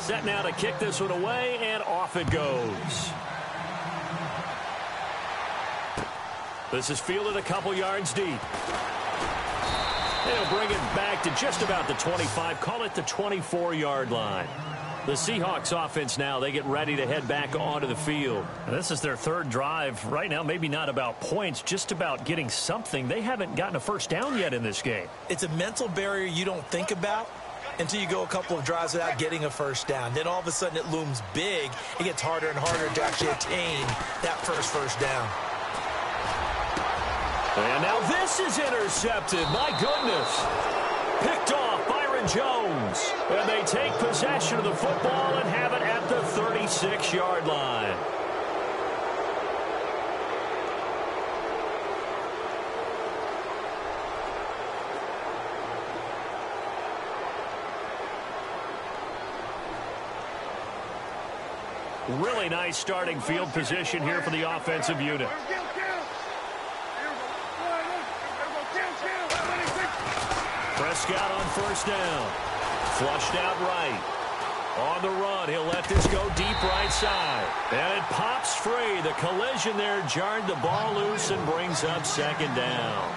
Set now to kick this one away, and off it goes. This is fielded a couple yards deep. They'll bring it back to just about the 25, call it the 24-yard line. The Seahawks offense now, they get ready to head back onto the field. And this is their third drive. Right now, maybe not about points, just about getting something. They haven't gotten a first down yet in this game. It's a mental barrier you don't think about until you go a couple of drives without getting a first down. Then all of a sudden it looms big. It gets harder and harder to actually attain that first down. And now this is intercepted. My goodness. Picked off Byron Jones. And they take possession of the football and have it at the 36-yard line. Really nice starting field position here for the offensive unit. Prescott on first down. Flushed out right. On the run, he'll let this go deep right side. And it pops free. The collision there jarred the ball loose and brings up second down.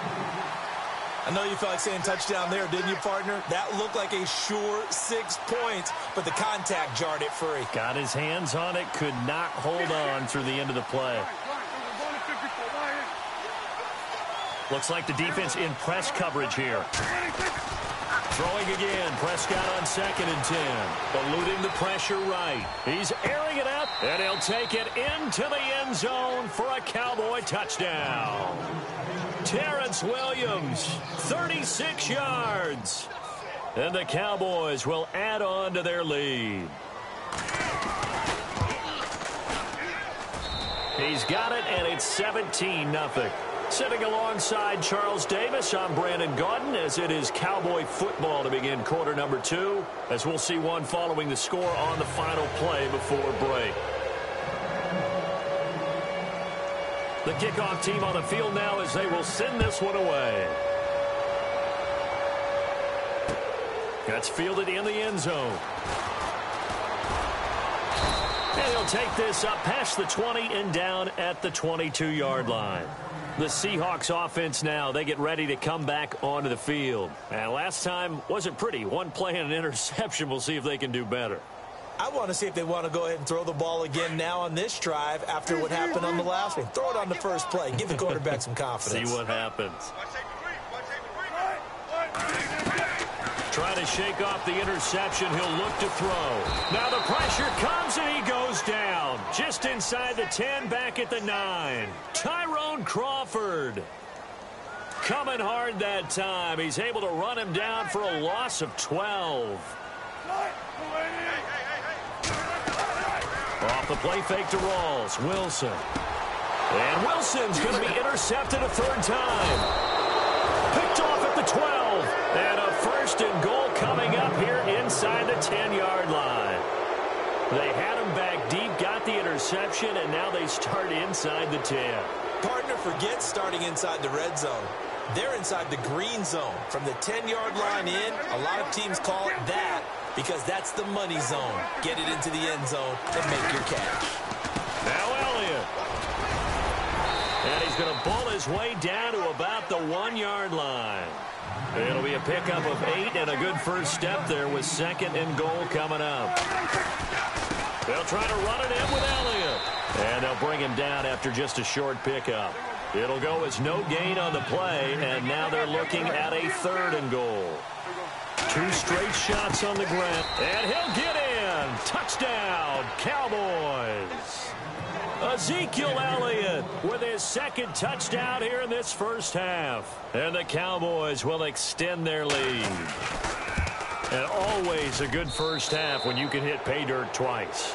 I know you felt like saying touchdown there, didn't you, partner? That looked like a sure 6 points, but the contact jarred it free. Got his hands on it, could not hold on through the end of the play. Looks like the defense in press coverage here. Throwing again, Prescott on 2nd and 10. Eluding the pressure right. He's airing it up, and he'll take it into the end zone for a Cowboy touchdown. Terrence Williams, 36 yards. And the Cowboys will add on to their lead. He's got it, and it's 17-0. Sitting alongside Charles Davis, I'm Brandon Gaudin, as it is Cowboy football to begin quarter number 2, as we'll see one following the score on the final play before break. The kickoff team on the field now as they will send this one away. That's fielded in the end zone. And he'll take this up past the 20 and down at the 22-yard line. The Seahawks offense now, they get ready to come back onto the field. And last time wasn't pretty. One play and an interception. We'll see if they can do better. I want to see if they want to go ahead and throw the ball again now on this drive after what happened on the last one. Throw it on the first play. Give the quarterback some confidence. See what happens. Trying to shake off the interception. He'll look to throw. Now the pressure comes and he goes down. Just inside the 10, back at the 9. Tyrone Crawford. Coming hard that time. He's able to run him down for a loss of 12. Off the play fake to Rawls. Wilson. And Wilson's going to be intercepted a third time. Picked off at the 12. And a 1st and goal coming up here inside the 10-yard line. They had him back deep, got the interception, and now they start inside the 10. Partner, forget starting inside the red zone. They're inside the green zone. From the 10-yard line in, a lot of teams call it that because that's the money zone. Get it into the end zone and make your cash. Now Elliott. And he's going to bull his way down to about the 1-yard line. It'll be a pickup of 8 and a good first step there with 2nd and goal coming up. They'll try to run it in with Elliott. And they'll bring him down after just a short pickup. It'll go as no gain on the play, and now they're looking at a 3rd and goal. 2 straight shots on the ground, and he'll get in. Touchdown, Cowboys. Ezekiel Elliott with his 2nd touchdown here in this first half. And the Cowboys will extend their lead. And always a good first half when you can hit pay dirt twice.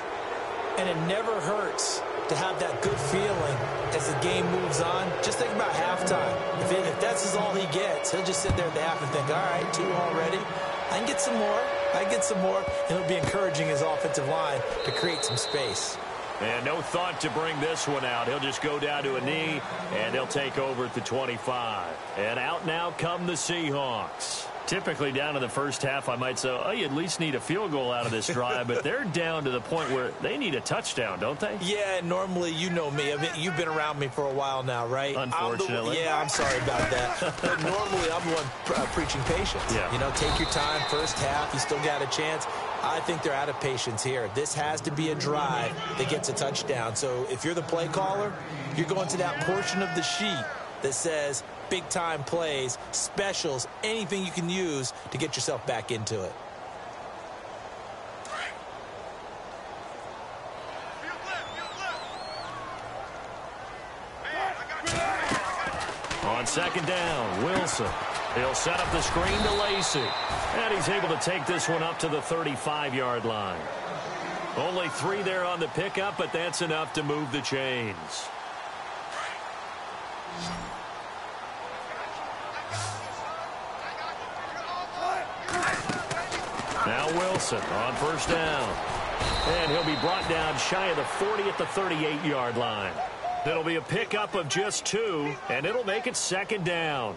And it never hurts to have that good feeling as the game moves on. Just think about halftime. If that's all he gets, he'll just sit there at the half and think, all right, 2 already. I can get some more. I can get some more. And he'll be encouraging his offensive line to create some space. And no thought to bring this one out. He'll just go down to a knee, and he'll take over at the 25. And out now come the Seahawks. Typically down in the first half, I might say, oh, you at least need a field goal out of this drive, but they're down to the point where they need a touchdown, don't they? Yeah, normally, you know me. I mean, you've been around me for a while now, right? Unfortunately. I'm sorry about that. But normally, I'm the one preaching patience. Yeah. You know, take your time, first half, you still got a chance. I think they're out of patience here. This has to be a drive that gets a touchdown. So if you're the play caller, you're going to that portion of the sheet that says big-time plays, specials, anything you can use to get yourself back into it. On second down, Wilson. He'll set up the screen to Lacey. And he's able to take this one up to the 35-yard line. Only 3 there on the pickup, but that's enough to move the chains. Now Wilson on first down. And he'll be brought down shy of the 40 at the 38-yard line. It'll be a pickup of just 2, and it'll make it second down.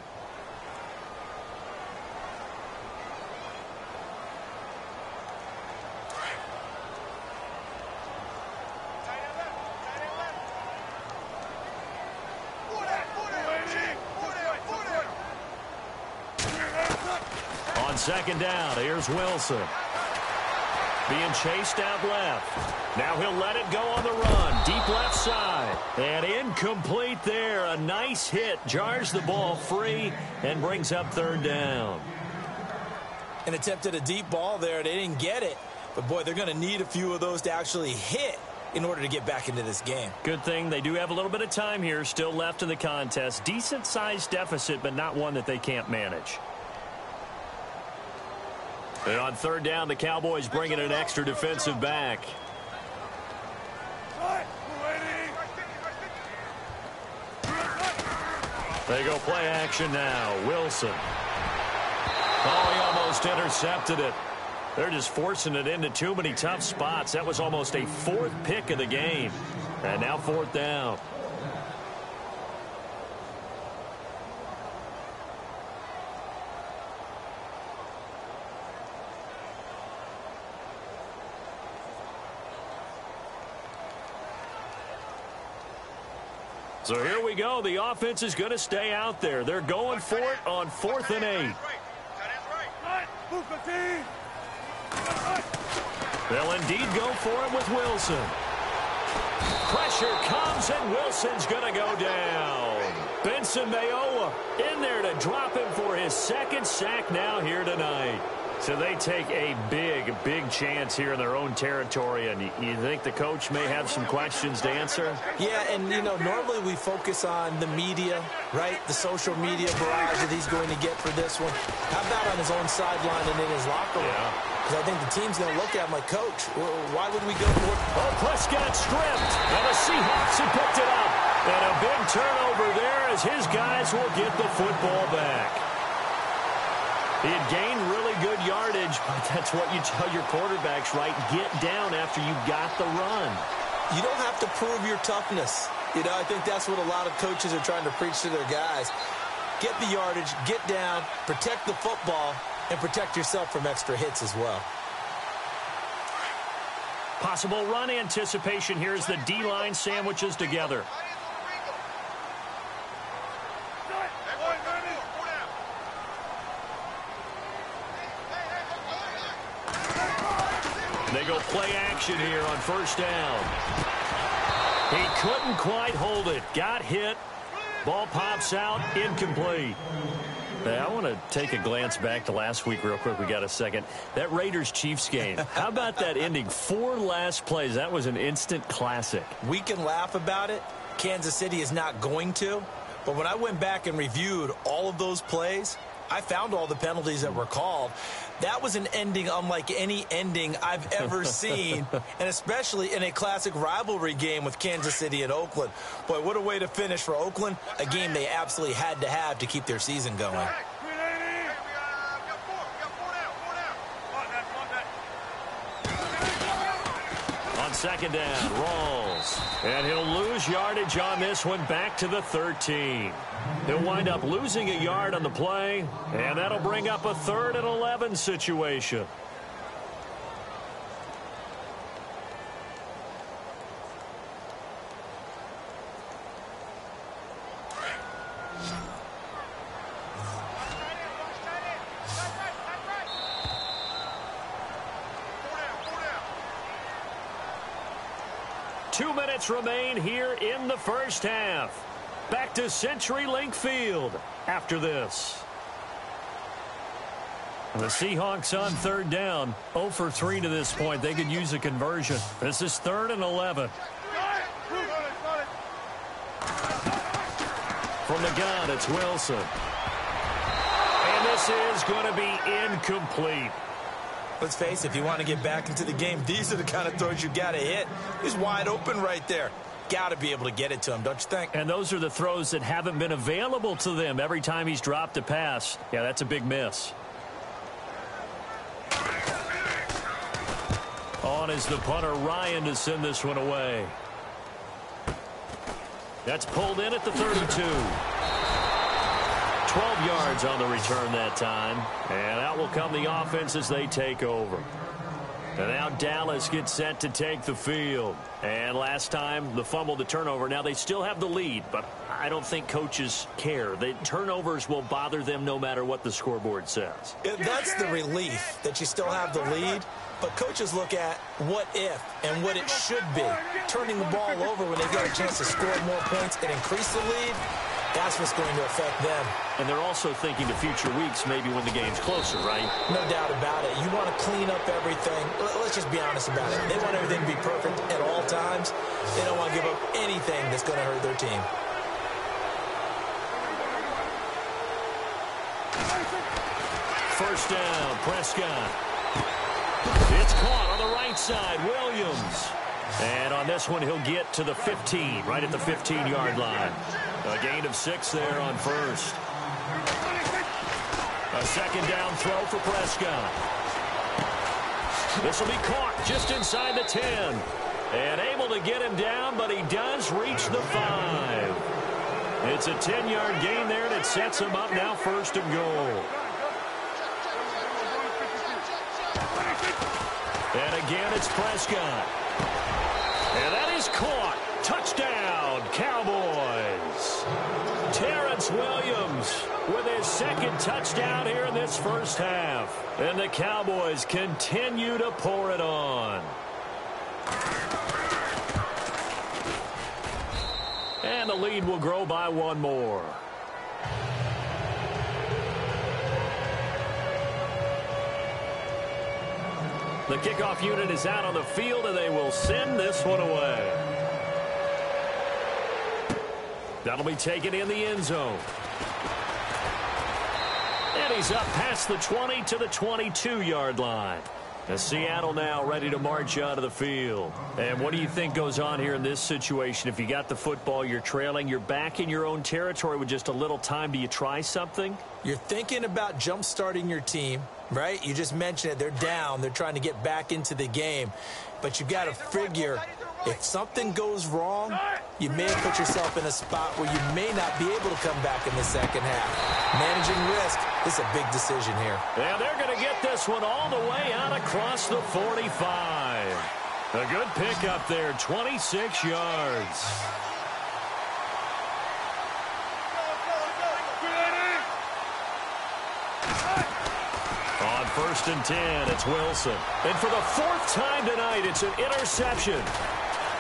On second down, here's Wilson. Being chased out left. Now he'll let it go on the run. Deep left side. And incomplete there. A nice hit. Jars the ball free and brings up third down. And attempted a deep ball there. They didn't get it. But, boy, they're going to need a few of those to actually hit in order to get back into this game. Good thing they do have a little bit of time here still left in the contest. Decent-sized deficit, but not one that they can't manage. And on third down, the Cowboys bring in an extra defensive back. They go play action now. Wilson. Oh, he almost intercepted it. They're just forcing it into too many tough spots. That was almost a 4th pick of the game. And now 4th down. So here we go. The offense is going to stay out there. They're going for it on 4th and 8. They'll indeed go for it with Wilson. Pressure comes, and Wilson's going to go down. Benson Mayowa in there to drop him for his 2nd sack now here tonight. So they take a big, big chance here in their own territory, and you think the coach may have some questions to answer? Yeah, and, you know, normally we focus on the media, right? The social media barrage that he's going to get for this one. How about on his own sideline and in his locker room? Because I think the team's going to look at him like, Coach, why would we go for it? Oh, Prescott stripped, and the Seahawks have picked it up. And a big turnover there as his guys will get the football back. He had gained really good yardage, but that's what you tell your quarterbacks, right? Get down after you got the run. You don't have to prove your toughness. You know, I think that's what a lot of coaches are trying to preach to their guys. Get the yardage, get down, protect the football, and protect yourself from extra hits as well. Possible run anticipation here as the D-line sandwiches together. They go play action here on first down. He couldn't quite hold it. Got hit. Ball pops out. Incomplete. Hey, I want to take a glance back to last week real quick. We got a second. That Raiders-Chiefs game. How about that ending? 4 last plays. That was an instant classic. We can laugh about it. Kansas City is not going to. But when I went back and reviewed all of those plays, I found all the penalties that were called. That was an ending unlike any ending I've ever seen, and especially in a classic rivalry game with Kansas City and Oakland. Boy, what a way to finish for Oakland, a game they absolutely had to have to keep their season going. On On second down, Rawls. And he'll lose yardage on this one back to the 13. He'll wind up losing a yard on the play, and that'll bring up a 3rd and 11 situation. Two minutes remain here in the first half. Back to CenturyLink Field after this. The Seahawks on 3rd down. 0 for 3 to this point. They could use a conversion. This is 3rd and 11. From the gun, it's Wilson. And this is going to be incomplete. Let's face it, if you want to get back into the game, these are the kind of throws you got to hit. He's wide open right there. Got to be able to get it to him, don't you think? And those are the throws that haven't been available to them every time he's dropped a pass. Yeah, that's a big miss. On is the punter, Ryan, to send this one away. That's pulled in at the 32. 12 yards on the return that time. And out will come the offense as they take over. And now Dallas gets set to take the field. And last time, the fumble, the turnover. Now they still have the lead, but I don't think coaches care. The turnovers will bother them no matter what the scoreboard says. That's the relief that you still have the lead. But coaches look at what if and what it should be. Turning the ball over when they get a chance to score more points and increase the lead, that's what's going to affect them. And they're also thinking to future weeks, maybe when the game's closer, right? No doubt about it. You want to clean up everything. Let's just be honest about it. They want everything to be perfect at all times. They don't want to give up anything that's going to hurt their team. First down, Prescott. It's caught on the right side, Williams. And on this one, he'll get to the 15, right at the 15-yard line. A gain of 6 there on first. A second down throw for Prescott. This will be caught just inside the 10. And able to get him down, but he does reach the 5. It's a 10-yard gain there, and it sets him up now 1st and goal. And again, it's Prescott. And that is caught. Touchdown, Cowboys. Terrence Williams with his 2nd touchdown here in this first half. And the Cowboys continue to pour it on. And the lead will grow by 1 more. The kickoff unit is out on the field, and they will send this one away. That'll be taken in the end zone. And he's up past the 20 to the 22-yard line. As Seattle now ready to march out of the field. And what do you think goes on here in this situation? If you got the football, you're trailing, you're back in your own territory with just a little time. Do you try something? You're thinking about jump-starting your team, right? You just mentioned it. They're down. They're trying to get back into the game. But you got to figure if something goes wrong, you may have put yourself in a spot where you may not be able to come back in the second half. Managing risk is a big decision here. And they're going to get this one all the way out across the 45. A good pickup there, 26 yards. On 1st and 10, it's Wilson. And for the 4th time tonight, it's an interception.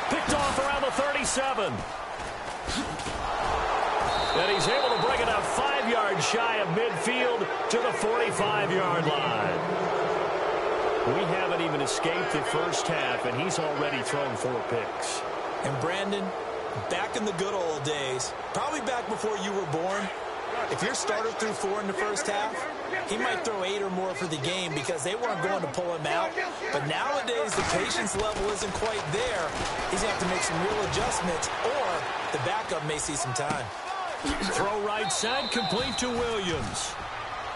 Picked off around the 37. And he's able to bring it up 5 yards shy of midfield to the 45-yard line. We haven't even escaped the first half, and he's already thrown 4 picks. And Brandon, back in the good old days, probably back before you were born, if your starter threw 4 in the first half, he might throw 8 or more for the game because they weren't going to pull him out. But nowadays, the patience level isn't quite there. He's going to have to make some real adjustments, or the backup may see some time. Throw right side, complete to Williams.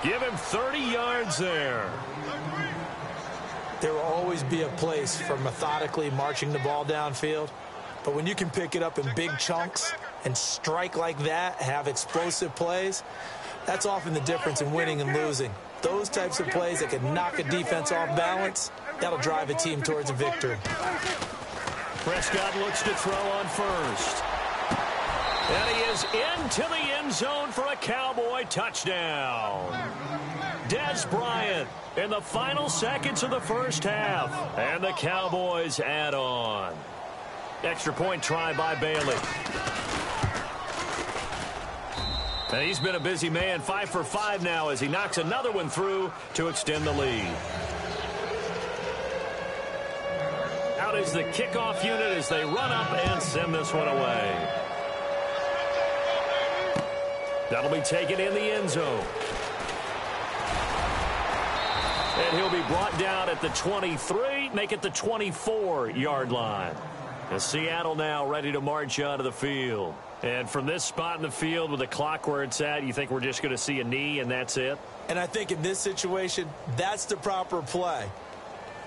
Give him 30 yards there. There will always be a place for methodically marching the ball downfield. But when you can pick it up in big chunks and strike like that, have explosive plays, that's often the difference in winning and losing. Those types of plays that can knock a defense off balance, that'll drive a team towards a victory. Prescott looks to throw on first. And he is into the end zone for a Cowboy touchdown. Dez Bryant in the final seconds of the first half. And the Cowboys add on. Extra point try by Bailey. And he's been a busy man, 5 for 5 now as he knocks another one through to extend the lead. Out is the kickoff unit as they run up and send this one away. That'll be taken in the end zone. And he'll be brought down at the 23, make it the 24-yard line. And Seattle now ready to march onto the field. And from this spot in the field with the clock where it's at, you think we're just going to see a knee and that's it? And I think in this situation, that's the proper play.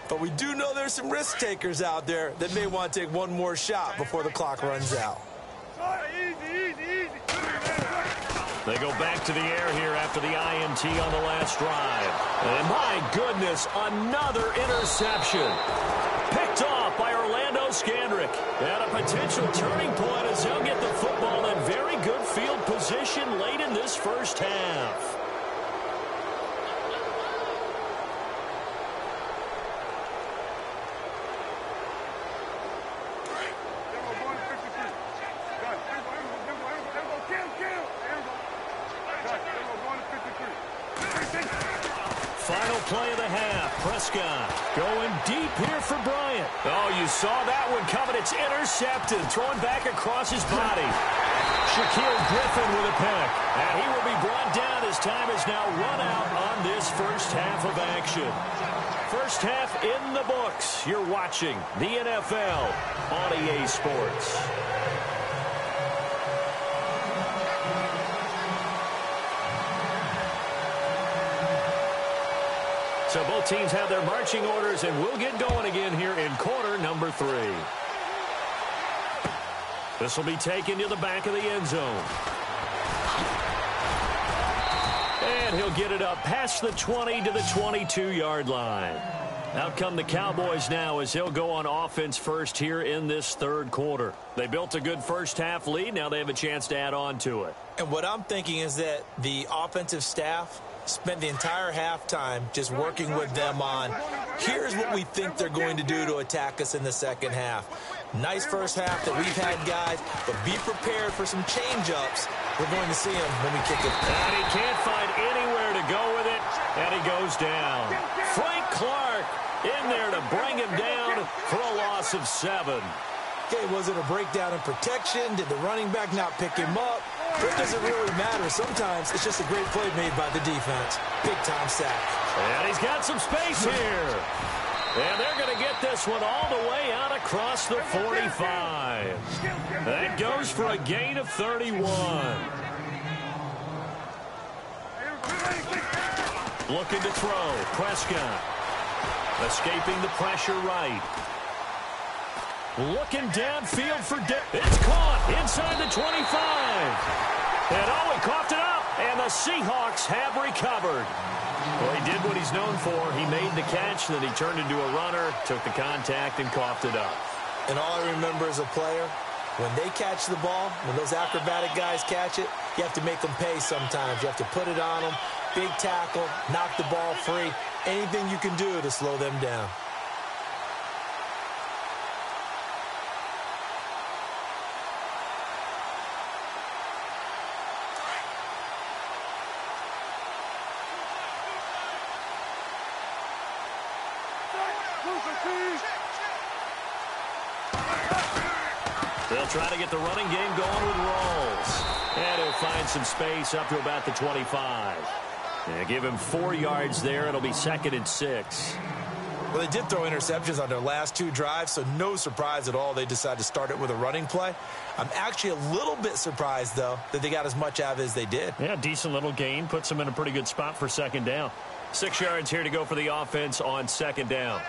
But we do know there's some risk takers out there that may want to take one more shot before the clock runs out. They go back to the air here after the INT on the last drive. And my goodness, another interception. Picked off by Orlando Scandrick. And a potential turning point as they'll get the football in very good field position late in this first half. Final play of the half. Prescott going deep here for Bryant. Oh, you saw that one coming. It's intercepted. Throwing back across his body. Shaquille Griffin with a pick. And he will be brought down as time is now run out on this first half of action. First half in the books. You're watching the NFL on EA Sports. So both teams have their marching orders, and we'll get going again here in quarter number 3. This will be taken to the back of the end zone. And he'll get it up past the 20 to the 22-yard line. Out come the Cowboys now as they'll go on offense first here in this third quarter. They built a good first half lead. Now they have a chance to add on to it. And what I'm thinking is that the offensive staff spent the entire halftime just working with them on, here's what we think they're going to do to attack us in the second half. Nice first half that we've had, guys, but be prepared for some change-ups. We're going to see him when we kick it. And he can't find anywhere to go with it, and he goes down. Frank Clark in there to bring him down for a loss of 7. Okay, was it a breakdown in protection? Did the running back not pick him up? It doesn't really matter. Sometimes it's just a great play made by the defense. Big-time sack. And he's got some space here. And they're going to get this one all the way out across the 45. That goes for a gain of 31. Looking to throw. Prescott. Escaping the pressure right. Looking downfield for it's caught inside the 25. And oh, he coughed it up. And the Seahawks have recovered. Well, he did what he's known for. He made the catch, then he turned into a runner, took the contact, and coughed it up. And all I remember as a player, when they catch the ball, when those acrobatic guys catch it, you have to make them pay sometimes. You have to put it on them, big tackle, knock the ball free, anything you can do to slow them down. They'll try to get the running game going with Rawls. And he'll find some space up to about the 25. Yeah, give him 4 yards there. It'll be 2nd and 6. Well, they did throw interceptions on their last 2 drives, so no surprise at all they decided to start it with a running play. I'm actually a little bit surprised, though, that they got as much out of it as they did. Yeah, decent little gain. Puts them in a pretty good spot for 2nd down. 6 yards here to go for the offense on 2nd down.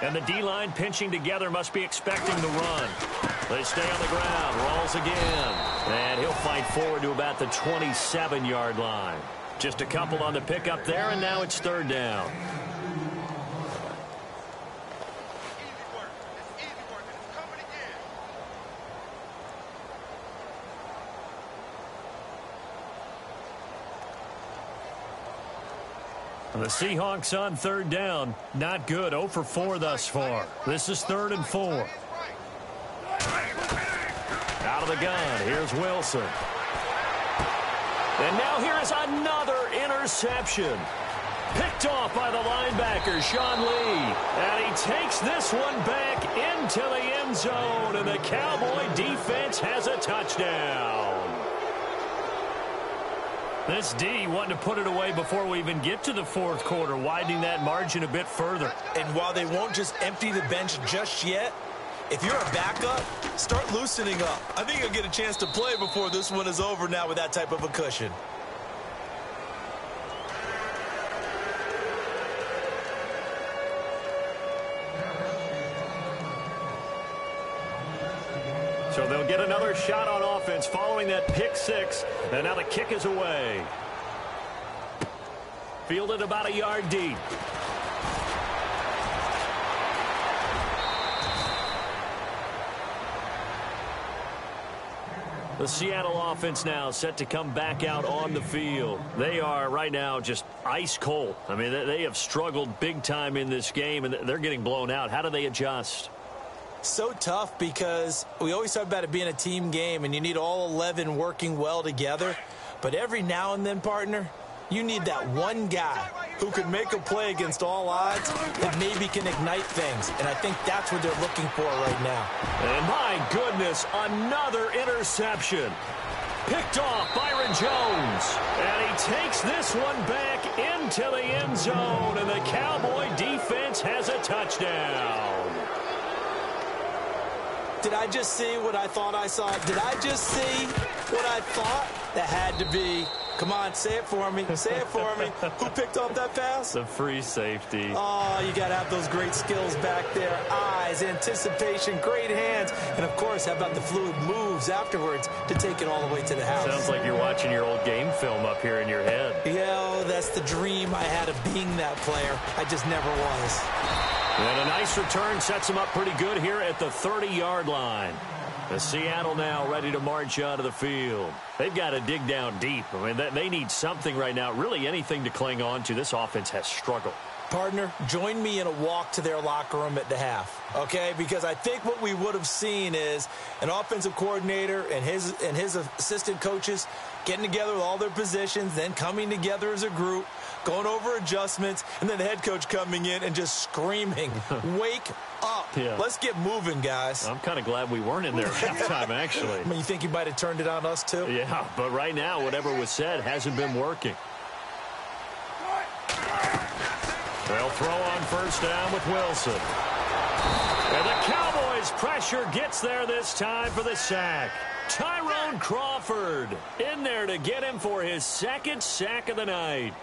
And the D-line pinching together must be expecting the run. They stay on the ground. Rolls again. And he'll fight forward to about the 27-yard line. Just a couple on the pickup there, and now it's third down. The Seahawks on third down. Not good. 0 for 4 thus far. This is 3rd and 4. Out of the gun. Here's Wilson. And now here is another interception. Picked off by the linebacker, Sean Lee. And he takes this one back into the end zone. And the Cowboy defense has a touchdown. This D wanting to put it away before we even get to the fourth quarter, widening that margin a bit further. And while they won't just empty the bench just yet, if you're a backup, start loosening up. I think you'll get a chance to play before this one is over now with that type of a cushion. So they'll get another shot on offense following that pick six. And now the kick is away. Fielded about a yard deep. The Seattle offense now set to come back out on the field. They are right now just ice cold. I mean, they have struggled big time in this game, and they're getting blown out. How do they adjust? So tough because we always talk about it being a team game and you need all 11 working well together. But every now and then, partner, you need that one guy who can make a play against all odds that maybe can ignite things. And I think that's what they're looking for right now. And my goodness, another interception. Picked off Byron Jones. And he takes this one back into the end zone. And the Cowboy defense has a touchdown. Did I just see what I thought I saw? Did I just see what I thought? That had to be. Come on, say it for me. Say it for me. Who picked off that pass? The free safety. Oh, you got to have those great skills back there. Eyes, anticipation, great hands. And, of course, how about the fluid moves afterwards to take it all the way to the house? Sounds like you're watching your old game film up here in your head. Yeah, that's the dream I had of being that player. I just never was. And a nice return sets him up pretty good here at the 30-yard line. The Seattle now ready to march out of the field. They've got to dig down deep. I mean, they need something right now, really anything to cling on to. This offense has struggled. Partner, join me in a walk to their locker room at the half, okay? Because I think what we would have seen is an offensive coordinator and his assistant coaches getting together with all their positions, then coming together as a group, going over adjustments, and then the head coach coming in and just screaming, wake up. Yeah. Let's get moving, guys. I'm kind of glad we weren't in there at halftime, actually. I mean, you think you might have turned it on us, too? Yeah, but right now, whatever was said hasn't been working. They'll throw on first down with Wilson. And the Cowboys' pressure gets there this time for the sack. Tyrone Crawford in there to get him for his second sack of the night.